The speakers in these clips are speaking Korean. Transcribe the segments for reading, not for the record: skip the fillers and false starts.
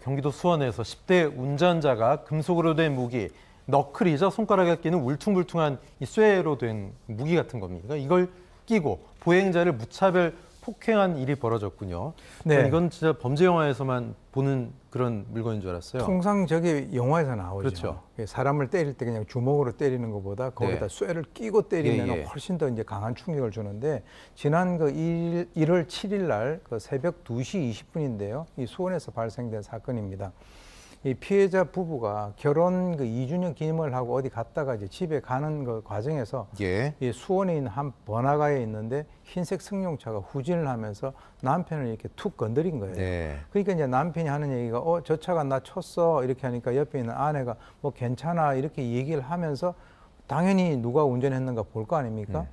경기도 수원에서 10대 운전자가 금속으로 된 무기, 너클이죠. 손가락에 끼는 울퉁불퉁한 이 쇠로 된 무기 같은 겁니다. 이걸 끼고 보행자를 무차별 폭행한 일이 벌어졌군요. 네. 이건 진짜 범죄 영화에서만 보는 그런 물건인 줄 알았어요. 통상 저게 영화에서 나오죠. 그렇죠. 사람을 때릴 때 그냥 주먹으로 때리는 것보다 거기다 쇠를 끼고 때리면 예, 예. 훨씬 더 이제 강한 충격을 주는데 지난 그 1월 7일 날 그 새벽 2시 20분인데요. 이 수원에서 발생된 사건입니다. 이 피해자 부부가 결혼 그 2주년 기념을 하고 어디 갔다가 이제 집에 가는 그 과정에서 예. 이 수원에 있는 한 번화가에 있는데 흰색 승용차가 후진을 하면서 남편을 이렇게 툭 건드린 거예요. 네. 그러니까 이제 남편이 하는 얘기가 저 차가 나 쳤어 이렇게 하니까 옆에 있는 아내가 뭐 괜찮아 이렇게 얘기를 하면서 당연히 누가 운전했는가 볼 거 아닙니까?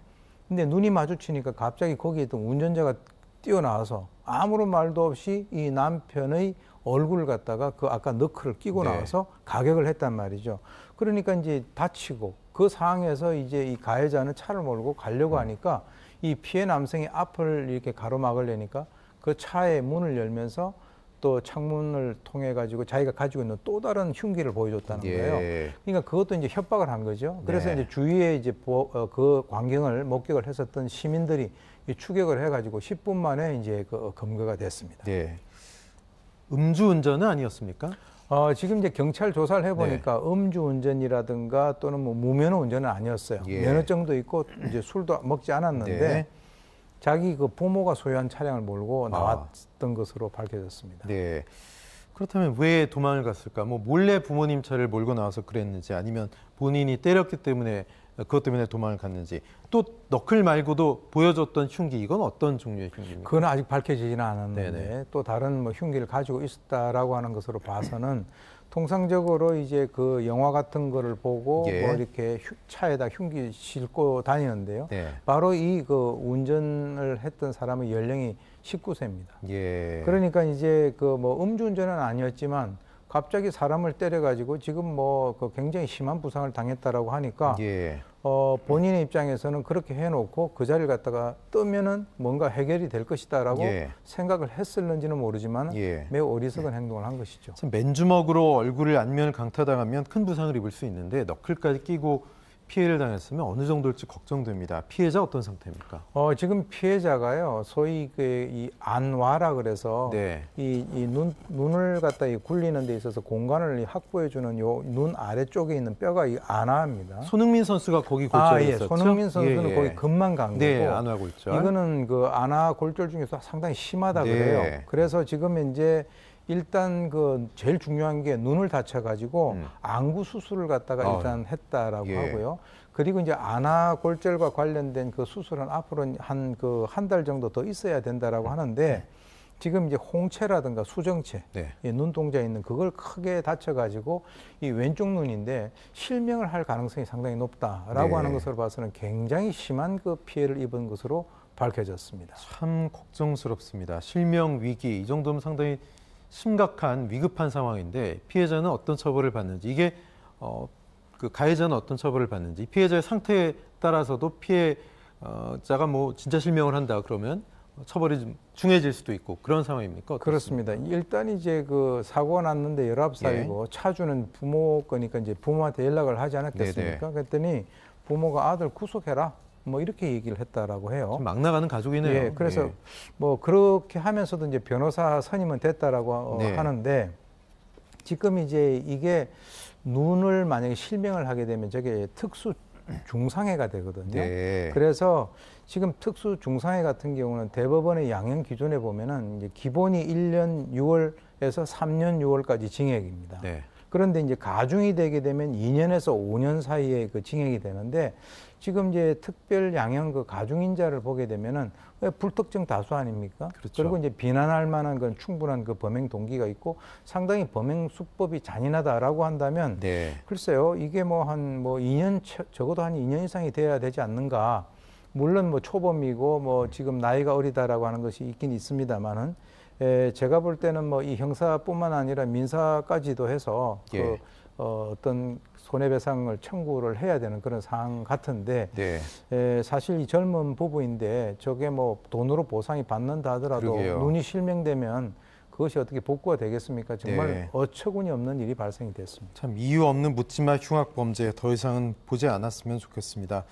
근데 눈이 마주치니까 갑자기 거기에 있던 운전자가 뛰어나와서 아무런 말도 없이 이 남편의 얼굴을 갖다가 그 아까 너클을 끼고 나와서 가격을 했단 말이죠. 그러니까 이제 다치고 그 상황에서 이제 이 가해자는 차를 몰고 가려고 하니까 이 피해 남성이 앞을 이렇게 가로막으려니까 그 차의 문을 열면서 또 창문을 통해 가지고 자기가 가지고 있는 또 다른 흉기를 보여줬다는 거예요. 그러니까 그것도 이제 협박을 한 거죠. 그래서 이제 주위에 이제 그 광경을 목격을 했었던 시민들이 추격을 해가지고 10분 만에 이제 그 검거가 됐습니다. 네. 음주운전은 아니었습니까? 지금 이제 경찰 조사를 해보니까 음주운전이라든가 또는 뭐 무면허 운전은 아니었어요. 면허증도 있고 이제 술도 먹지 않았는데 자기 그 부모가 소유한 차량을 몰고 나왔던 것으로 밝혀졌습니다. 네. 그렇다면 왜 도망을 갔을까? 뭐 몰래 부모님 차를 몰고 나와서 그랬는지 아니면 본인이 때렸기 때문에 그것 때문에 도망을 갔는지 또 너클 말고도 보여줬던 흉기 이건 어떤 종류의 흉기입니까? 그건 아직 밝혀지지는 않았는데 네네. 또 다른 뭐 흉기를 가지고 있었다라고 하는 것으로 봐서는 통상적으로 이제 그 영화 같은 거를 보고 뭐 이렇게 차에다 흉기 싣고 다니는데요. 바로 이 그 운전을 했던 사람의 연령이 19세입니다. 그러니까 이제 그 뭐 음주운전은 아니었지만 갑자기 사람을 때려가지고 지금 뭐 그 굉장히 심한 부상을 당했다라고 하니까 본인의 입장에서는 그렇게 해놓고 그 자리를 갖다가 뜨면은 뭔가 해결이 될 것이다라고 생각을 했을는지는 모르지만 매우 어리석은 행동을 한 것이죠. 맨주먹으로 얼굴을 안면을 강타당하면 큰 부상을 입을 수 있는데 너클까지 끼고 피해를 당했으면 어느 정도일지 걱정됩니다. 피해자 어떤 상태입니까? 지금 피해자가요, 소위 이 안와라 그래서 눈을 갖다 굴리는 데 있어서 공간을 확보해주는 요 눈 아래쪽에 있는 뼈가 이 안화입니다. 손흥민 선수가 거기 골절을 했었죠? 손흥민 선수는 거기 금만 간 거고, 안화 골절. 이거는 그 안화 골절 중에서 상당히 심하다 그래요. 그래서 지금 이제 일단 그 제일 중요한 게 눈을 다쳐가지고 안구 수술을 갖다가 일단 했다라고 하고요. 그리고 이제 안화 골절과 관련된 그 수술은 앞으로 한 달 정도 더 있어야 된다라고 하는데 지금 이제 홍채라든가 수정체, 눈동자에 있는 그걸 크게 다쳐가지고 이 왼쪽 눈인데 실명을 할 가능성이 상당히 높다라고 하는 것으로 봐서는 굉장히 심한 그 피해를 입은 것으로 밝혀졌습니다. 참 걱정스럽습니다. 실명 위기 이 정도면 상당히 심각한 위급한 상황인데 피해자는 어떤 처벌을 받는지 이게 그 가해자는 어떤 처벌을 받는지 피해자의 상태에 따라서도 피해자가 뭐 진짜 실명을 한다 그러면 처벌이 좀 중해질 수도 있고 그런 상황입니까? 그렇습니다. 일단 이제 그 사고가 났는데 19살이고 차주는 부모 거니까 이제 부모한테 연락을 하지 않았겠습니까? 그랬더니 부모가 아들 구속해라. 뭐 이렇게 얘기를 했다라고 해요. 막 나가는 가족이네요. 그래서 뭐 그렇게 하면서도 이제 변호사 선임은 됐다라고 하는데 지금 이제 이게 눈을 만약에 실명을 하게 되면 저게 특수 중상해가 되거든요. 그래서 지금 특수 중상해 같은 경우는 대법원의 양형 기준에 보면은 이제 기본이 1년 6월에서 3년 6월까지 징역입니다. 그런데 이제 가중이 되게 되면 2년에서 5년 사이에 그 징역이 되는데 지금 이제 특별 양형 그 가중인자를 보게 되면은 왜 불특정 다수 아닙니까? 그리고 이제 비난할 만한 건 충분한 그 범행 동기가 있고 상당히 범행 수법이 잔인하다라고 한다면 글쎄요 이게 뭐 한 2년 적어도 한 2년 이상이 돼야 되지 않는가? 물론 뭐 초범이고 뭐 지금 나이가 어리다라고 하는 것이 있긴 있습니다만은. 제가 볼 때는 뭐 이 형사뿐만 아니라 민사까지도 해서 어떤 손해배상을 청구를 해야 되는 그런 상황 같은데 사실 이 젊은 부부인데 저게 뭐 돈으로 보상이 받는다 하더라도 눈이 실명되면 그것이 어떻게 복구가 되겠습니까? 정말 네. 어처구니 없는 일이 발생이 됐습니다. 참 이유 없는 묻지마 흉악 범죄 더 이상은 보지 않았으면 좋겠습니다.